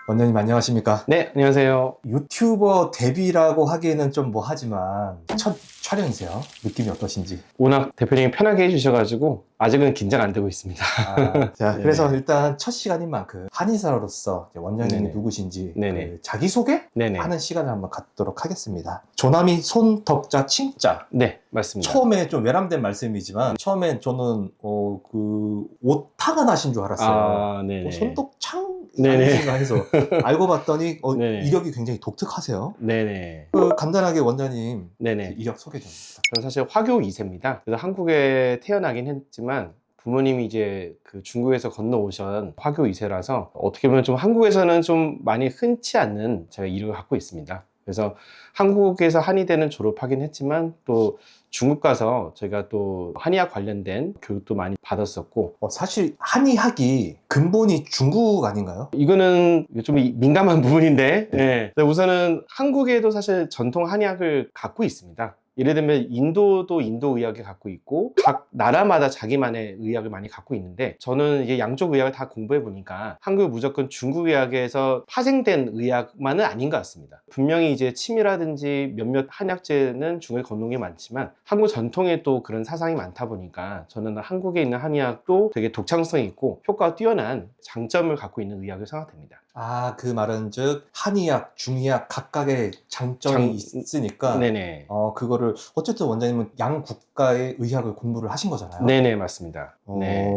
원장님 안녕하십니까? 네, 안녕하세요. 유튜버 데뷔라고 하기에는 좀 뭐 하지만 첫 촬영이세요. 느낌이 어떠신지? 워낙 대표님이 편하게 해주셔가지고 아직은 긴장 안 되고 있습니다. 자, 네네. 그래서 일단 첫 시간인 만큼 한의사로서 이제 원장님이 네네. 누구신지 네네. 그 자기소개 네네. 하는 시간을 한번 갖도록 하겠습니다. 조남이 손, 덕자, 칭자. 네, 맞습니다. 처음에 좀 외람된 말씀이지만 처음엔 저는 그 오타가 나신 줄 알았어요. 아, 네네. 손독창 네네. 아니신가 해서 알고 봤더니 네네. 이력이 굉장히 독특하세요. 네네. 간단하게 원장님 네네. 이력 소개 좀 부탁드립니다. 저는 사실 화교 2세입니다. 그래서 한국에 태어나긴 했지만 부모님이 이제 그 중국에서 건너오신 화교 2세라서 어떻게 보면 좀 한국에서는 좀 많이 흔치 않는 제가 이력을 갖고 있습니다. 그래서 한국에서 한의대는 졸업하긴 했지만 또 중국 가서 저희가 또 한의학 관련된 교육도 많이 받았었고, 사실 한의학이 근본이 중국 아닌가요? 이거는 좀 민감한 부분인데, 예. 우선은 한국에도 사실 전통 한의학을 갖고 있습니다. 예를 들면 인도도 인도 의학을 갖고 있고 각 나라마다 자기만의 의학을 많이 갖고 있는데, 저는 이게 양쪽 의학을 다 공부해 보니까 한국은 무조건 중국 의학에서 파생된 의학만은 아닌 것 같습니다. 분명히 이제 침이라든지 몇몇 한약재는 중국에 건너온 게 많지만 한국 전통에 또 그런 사상이 많다 보니까 저는 한국에 있는 한의학도 되게 독창성이 있고 효과가 뛰어난 장점을 갖고 있는 의학을 생각됩니다. 그 말은 즉 한의학, 중의학 각각의 장점이 있으니까 네네. 그거를 어쨌든 원장님은 양 국가의 의학을 공부를 하신 거잖아요. 네네, 맞습니다. 네.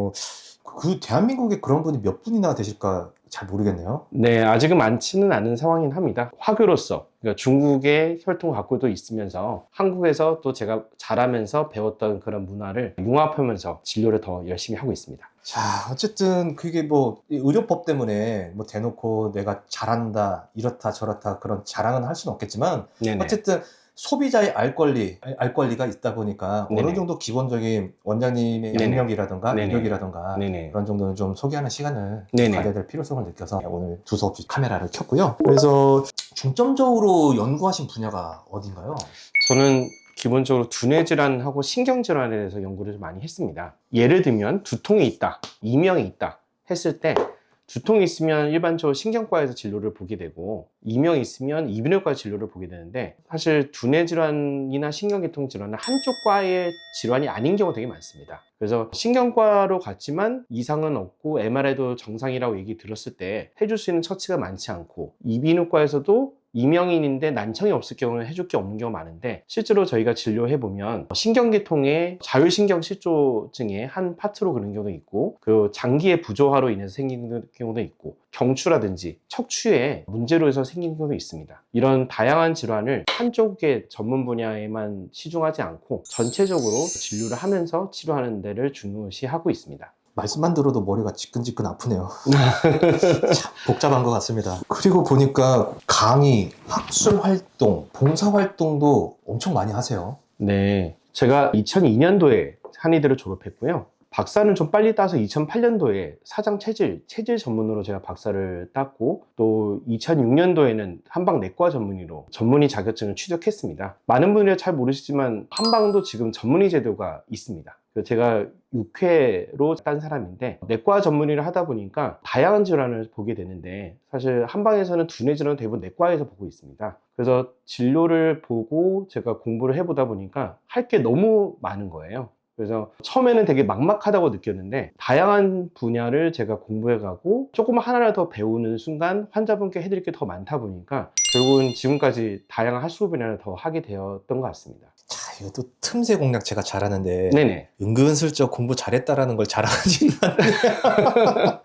그 대한민국에 그런 분이 몇 분이나 되실까 잘 모르겠네요. 네, 아직은 많지는 않은 상황이긴 합니다. 화교로서, 그러니까 중국의 혈통을 갖고도 있으면서 한국에서 또 제가 자라면서 배웠던 그런 문화를 융합하면서 진료를 더 열심히 하고 있습니다. 자, 어쨌든 그게 뭐 의료법 때문에 뭐 대놓고 내가 잘한다, 이렇다 저렇다 그런 자랑은 할 수는 없겠지만 네네. 어쨌든 소비자의 알 권리가 있다 보니까 네네. 어느 정도 기본적인 원장님의 네네. 양력이라든가 네네. 이력이라든가 네네. 그런 정도는 좀 소개하는 시간을 네네. 가져야 될 필요성을 느껴서 오늘 두서없이 카메라를 켰고요. 그래서 중점적으로 연구하신 분야가 어딘가요? 저는 기본적으로 두뇌 질환하고 신경 질환에 대해서 연구를 좀 많이 했습니다. 예를 들면 두통이 있다, 이명이 있다 했을 때, 두통이 있으면 일반적으로 신경과에서 진료를 보게 되고 이명이 있으면 이비인후과 진료를 보게 되는데, 사실 두뇌 질환이나 신경계통 질환은 한쪽 과의 질환이 아닌 경우가 되게 많습니다. 그래서 신경과로 갔지만 이상은 없고 MRI도 정상이라고 얘기 들었을 때 해줄 수 있는 처치가 많지 않고, 이비인후과에서도 이명인인데 난청이 없을 경우는 해줄 게 없는 경우가 많은데, 실제로 저희가 진료해보면 신경계통의 자율신경실조증의 한 파트로 그런 경우도 있고, 그리고 장기의 부조화로 인해서 생기는 경우도 있고, 경추라든지 척추에 문제로 해서 생기는 경우도 있습니다. 이런 다양한 질환을 한쪽의 전문 분야에만 치중하지 않고 전체적으로 진료를 하면서 치료하는 데를 중요시하고 있습니다. 말씀만 들어도 머리가 지끈지끈 아프네요. 참 복잡한 것 같습니다. 그리고 보니까 강의, 학술 활동, 봉사 활동도 엄청 많이 하세요. 네, 제가 2002년도에 한의대를 졸업했고요. 박사는 좀 빨리 따서 2008년도에 사장 체질 전문으로 제가 박사를 땄고, 또 2006년도에는 한방내과 전문의로 전문의 자격증을 취득했습니다. 많은 분들이 잘 모르시지만 한방도 지금 전문의 제도가 있습니다. 제가 6회로 딴 사람인데, 내과 전문의를 하다 보니까 다양한 질환을 보게 되는데, 사실 한방에서는 두뇌 질환은 대부분 내과에서 보고 있습니다. 그래서 진료를 보고 제가 공부를 해보다 보니까 할 게 너무 많은 거예요. 그래서 처음에는 되게 막막하다고 느꼈는데, 다양한 분야를 제가 공부해가고 조금 하나를 더 배우는 순간 환자분께 해드릴 게 더 많다 보니까 결국은 지금까지 다양한 학술 분야를 더 하게 되었던 것 같습니다. 자, 이것도 틈새 공략 제가 잘하는데 네네. 은근슬쩍 공부 잘했다라는 걸 자랑하지는 않네요.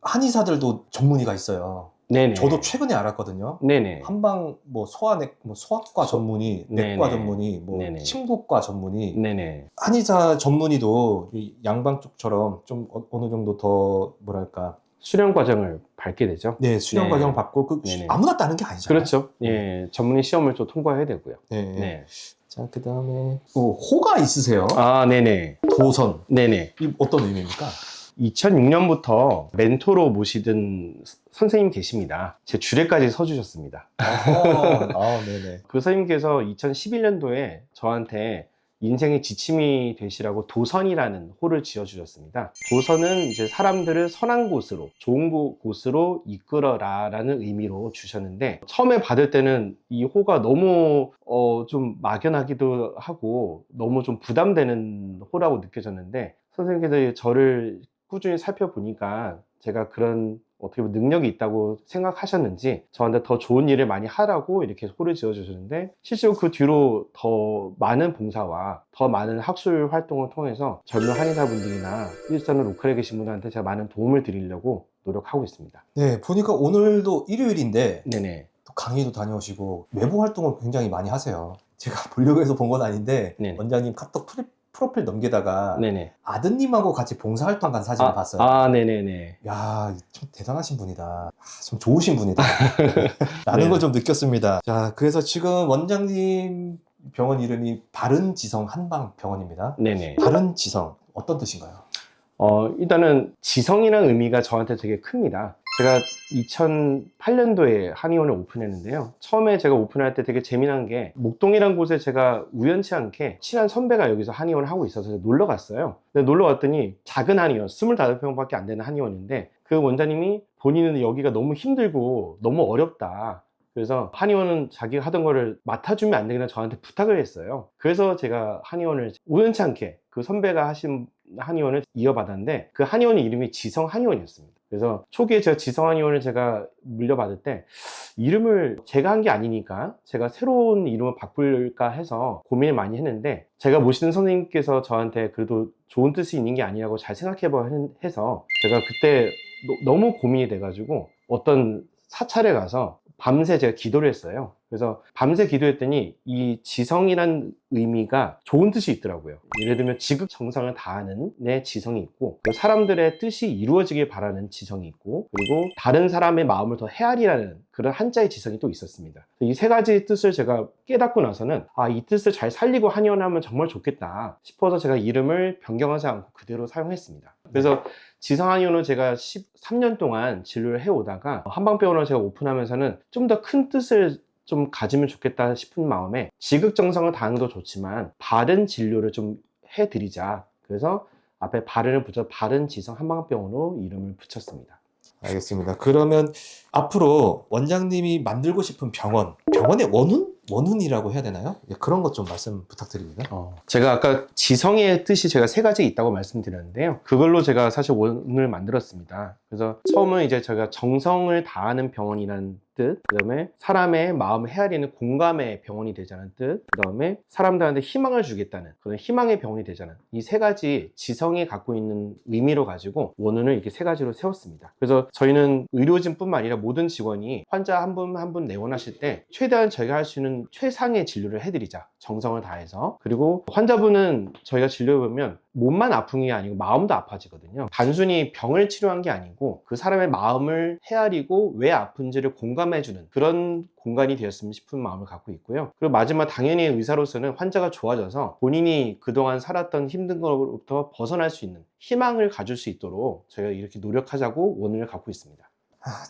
한의사들도 전문의가 있어요. 네네. 저도 최근에 알았거든요. 네네. 한방 뭐 소아과 전문의, 내과 네네. 전문의, 뭐 네네. 침구과 전문의, 네네. 한의사 전문의도 이 양방 쪽처럼 좀 어느 정도 더 뭐랄까 수련 과정을 밟게 되죠. 네, 수련 네. 과정 받고 네네. 아무나 따는 게 아니잖아요. 그렇죠. 예, 전문의 시험을 또 통과해야 되고요. 네. 네. 자, 그다음에 호가 있으세요? 아, 네네. 도선. 네네. 이 어떤 의미입니까? 2006년부터 멘토로 모시던 선생님 계십니다. 제 주례까지 서주셨습니다. 네네. 그 선생님께서 2011년도에 저한테 인생의 지침이 되시라고 도선이라는 호를 지어주셨습니다. 도선은 이제 사람들을 선한 곳으로, 좋은 곳으로 이끌어라 라는 의미로 주셨는데, 처음에 받을 때는 이 호가 너무 좀 막연하기도 하고 너무 좀 부담되는 호라고 느껴졌는데, 선생님께서 저를 꾸준히 살펴보니까 제가 그런 어떻게 보면 능력이 있다고 생각하셨는지 저한테 더 좋은 일을 많이 하라고 이렇게 호를 지어주셨는데, 실제로 그 뒤로 더 많은 봉사와 더 많은 학술 활동을 통해서 젊은 한의사분들이나 일선의 로컬에 계신 분들한테 제가 많은 도움을 드리려고 노력하고 있습니다. 네, 보니까 오늘도 일요일인데 네네. 또 강의도 다녀오시고 외부 활동을 굉장히 많이 하세요. 제가 보려고 해서 본 건 아닌데 네네. 원장님 카톡 프로필 넘기다가 네네. 아드님하고 같이 봉사활동 간 사진을 봤어요. 네네네. 야, 참 대단하신 분이다. 참 좋으신 분이다. 라는 네. 걸 좀 느꼈습니다. 자, 그래서 지금 원장님 병원 이름이 바른지성 한방병원입니다. 네네. 바른지성 어떤 뜻인가요? 일단은 지성이라는 의미가 저한테 되게 큽니다. 제가 2008년도에 한의원을 오픈했는데요. 처음에 제가 오픈할 때 되게 재미난 게, 목동이란 곳에 제가 우연치 않게 친한 선배가 여기서 한의원을 하고 있어서 놀러 갔어요. 근데 놀러 갔더니 작은 한의원, 25평밖에 안 되는 한의원인데, 그 원장님이 본인은 여기가 너무 힘들고 너무 어렵다, 그래서 한의원은 자기가 하던 거를 맡아주면 안 되겠나 저한테 부탁을 했어요. 그래서 제가 한의원을 우연치 않게 그 선배가 하신 한의원을 이어받았는데, 그 한의원의 이름이 지성 한의원이었습니다. 그래서 초기에 제가 지성 한의원을 제가 물려받을 때 이름을 제가 한 게 아니니까 제가 새로운 이름을 바꿀까 해서 고민을 많이 했는데, 제가 모시는 선생님께서 저한테 그래도 좋은 뜻이 있는 게 아니라고 잘 생각해봐 해서 제가 그때 너무 고민이 돼가지고 어떤 사찰에 가서 밤새 제가 기도를 했어요. 그래서 밤새 기도했더니 이 지성이란 의미가 좋은 뜻이 있더라고요. 예를 들면 지극정성을 다하는 내 지성이 있고, 사람들의 뜻이 이루어지길 바라는 지성이 있고, 그리고 다른 사람의 마음을 더 헤아리라는 그런 한자의 지성이 또 있었습니다. 이 세 가지 뜻을 제가 깨닫고 나서는 이 뜻을 잘 살리고 한의원하면 정말 좋겠다 싶어서 제가 이름을 변경하지 않고 그대로 사용했습니다. 그래서 지성 한의원을 제가 13년 동안 진료를 해오다가 한방병원을 제가 오픈하면서는 좀 더 큰 뜻을 좀 가지면 좋겠다 싶은 마음에 지극정성을 다하는 것도 좋지만 바른 진료를 좀 해드리자, 그래서 앞에 바른을 붙여 바른지성 한방병원으로 이름을 붙였습니다. 알겠습니다. 그러면 앞으로 원장님이 만들고 싶은 병원의 원훈이라고 해야 되나요? 예, 그런 것 좀 말씀 부탁드립니다. 제가 아까 지성의 뜻이 제가 세 가지 있다고 말씀드렸는데요. 그걸로 제가 사실 원을 만들었습니다. 그래서 처음은 이제 제가 정성을 다하는 병원이라는 뜻, 그 다음에 사람의 마음을 헤아리는 공감의 병원이 되자는 뜻, 그 다음에 사람들한테 희망을 주겠다는 그런 희망의 병원이 되자는, 이 세 가지 지성이 갖고 있는 의미로 가지고 원운을 이렇게 세 가지로 세웠습니다. 그래서 저희는 의료진뿐만 아니라 모든 직원이 환자 한 분 한 분 내원하실 때 최대한 저희가 할 수 있는 최상의 진료를 해드리자, 정성을 다해서. 그리고 환자분은 저희가 진료해보면 몸만 아픈 게 아니고 마음도 아파지거든요. 단순히 병을 치료한 게 아니고 그 사람의 마음을 헤아리고 왜 아픈지를 공감해주는 그런 공간이 되었으면 싶은 마음을 갖고 있고요. 그리고 마지막, 당연히 의사로서는 환자가 좋아져서 본인이 그동안 살았던 힘든 것부터 벗어날 수 있는 희망을 가질 수 있도록 저희가 이렇게 노력하자고 원을 갖고 있습니다.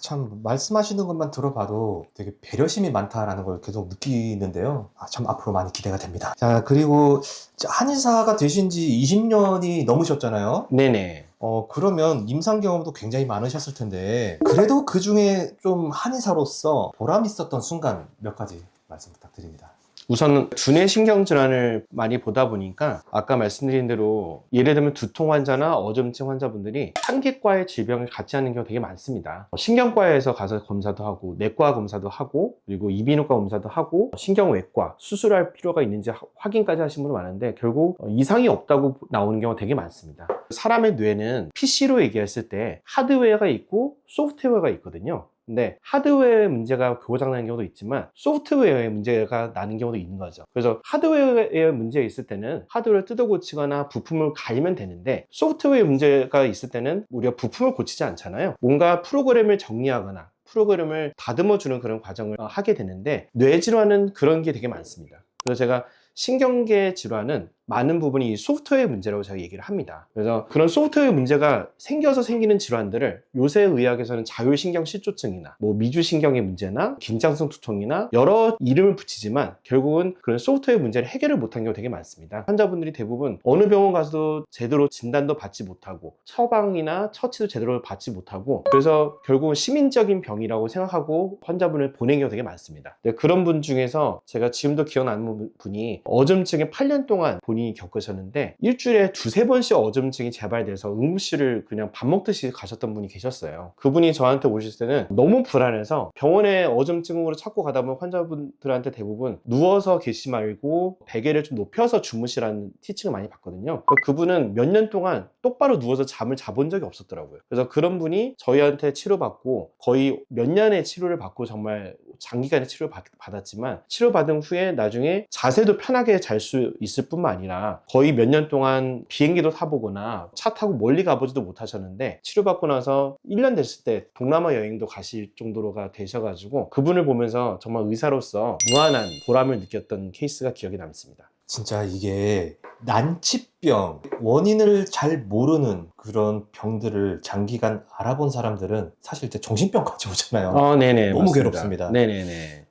참 말씀하시는 것만 들어봐도 되게 배려심이 많다라는 걸 계속 느끼는데요. 참 앞으로 많이 기대가 됩니다. 자, 그리고 한의사가 되신 지 20년이 넘으셨잖아요. 네네. 그러면 임상 경험도 굉장히 많으셨을 텐데, 그래도 그 중에 좀 한의사로서 보람 있었던 순간 몇 가지 말씀 부탁드립니다. 우선 두뇌 신경질환을 많이 보다 보니까 아까 말씀드린 대로 예를 들면 두통 환자나 어점증 환자분들이 한계과의 질병을 같이 하는 경우가 되게 많습니다. 신경과에서 가서 검사도 하고 내과 검사도 하고 그리고 이비인후과 검사도 하고 신경외과 수술할 필요가 있는지 확인까지 하시는 분이 많은데 결국 이상이 없다고 나오는 경우가 되게 많습니다. 사람의 뇌는 PC로 얘기했을 때 하드웨어가 있고 소프트웨어가 있거든요. 근데 하드웨어의 문제가 고장나는 경우도 있지만 소프트웨어의 문제가 나는 경우도 있는 거죠. 그래서 하드웨어의 문제가 있을 때는 하드웨어를 뜯어 고치거나 부품을 갈면 되는데, 소프트웨어의 문제가 있을 때는 우리가 부품을 고치지 않잖아요. 뭔가 프로그램을 정리하거나 프로그램을 다듬어 주는 그런 과정을 하게 되는데, 뇌질환은 그런 게 되게 많습니다. 그래서 제가 신경계 질환은 많은 부분이 이 소프트웨어 문제라고 제가 얘기를 합니다. 그래서 그런 소프트웨어 문제가 생겨서 생기는 질환들을 요새 의학에서는 자율신경실조증이나 뭐 미주신경의 문제나 긴장성 두통이나 여러 이름을 붙이지만 결국은 그런 소프트웨어 문제를 해결을 못한 경우가 되게 많습니다. 환자분들이 대부분 어느 병원 가서도 제대로 진단도 받지 못하고 처방이나 처치도 제대로 받지 못하고 그래서 결국은 시민적인 병이라고 생각하고 환자분을 보낸 경우가 되게 많습니다. 그런 분 중에서 제가 지금도 기억나는 분이 어점증에 8년 동안 본인이 겪으셨는데 일주일에 두세 번씩 어점증이 재발돼서 응급실을 그냥 밥 먹듯이 가셨던 분이 계셨어요. 그분이 저한테 오실 때는 너무 불안해서 병원에 어점증으로 찾고 가다 보면 환자분들한테 대부분 누워서 계시지 말고 베개를 좀 높여서 주무시라는 티칭을 많이 받거든요. 그분은 몇 년 동안 똑바로 누워서 잠을 자본 적이 없었더라고요. 그래서 그런 분이 저희한테 치료받고 거의 몇 년의 치료를 받고 정말 장기간의 치료를 받았지만 치료받은 후에 나중에 자세도 편하게 잘 수 있을 뿐만 아니라 거의 몇 년 동안 비행기도 타보거나 차 타고 멀리 가보지도 못하셨는데 치료받고 나서 1년 됐을 때 동남아 여행도 가실 정도로가 되셔가지고 그분을 보면서 정말 의사로서 무한한 보람을 느꼈던 케이스가 기억에 남습니다. 진짜 이게 난치병, 원인을 잘 모르는 그런 병들을 장기간 알아본 사람들은 사실 이제 정신병까지 오잖아요. 네네. 너무 맞습니다. 괴롭습니다. 네네네.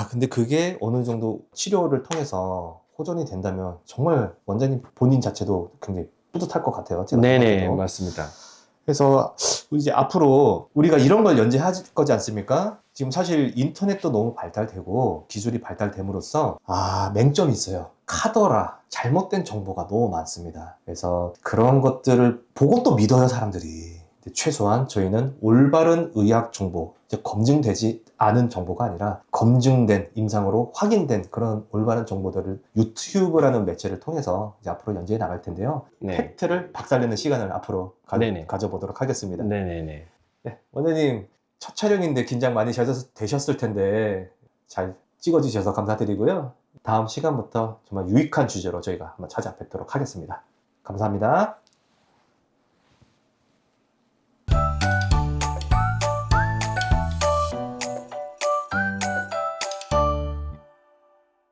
근데 그게 어느 정도 치료를 통해서 호전이 된다면 정말 원장님 본인 자체도 굉장히 뿌듯할 것 같아요. 제가 네네, 생각해도. 맞습니다. 그래서 이제 앞으로 우리가 이런 걸 연재할 거지 않습니까? 지금 사실 인터넷도 너무 발달되고 기술이 발달됨으로써 맹점이 있어요. 카더라, 잘못된 정보가 너무 많습니다. 그래서 그런 것들을 보고 또 믿어요, 사람들이. 근데 최소한 저희는 올바른 의학 정보, 이제 검증되지 않은 정보가 아니라 검증된 임상으로 확인된 그런 올바른 정보들을 유튜브라는 매체를 통해서 이제 앞으로 연재해 나갈 텐데요. 네. 팩트를 박살내는 시간을 앞으로 네네. 가져보도록 하겠습니다. 네네네. 네, 원장님 첫 촬영인데 긴장 많이 되셨을 텐데 잘 찍어주셔서 감사드리고요. 다음 시간부터 정말 유익한 주제로 저희가 한번 찾아뵙도록 하겠습니다. 감사합니다.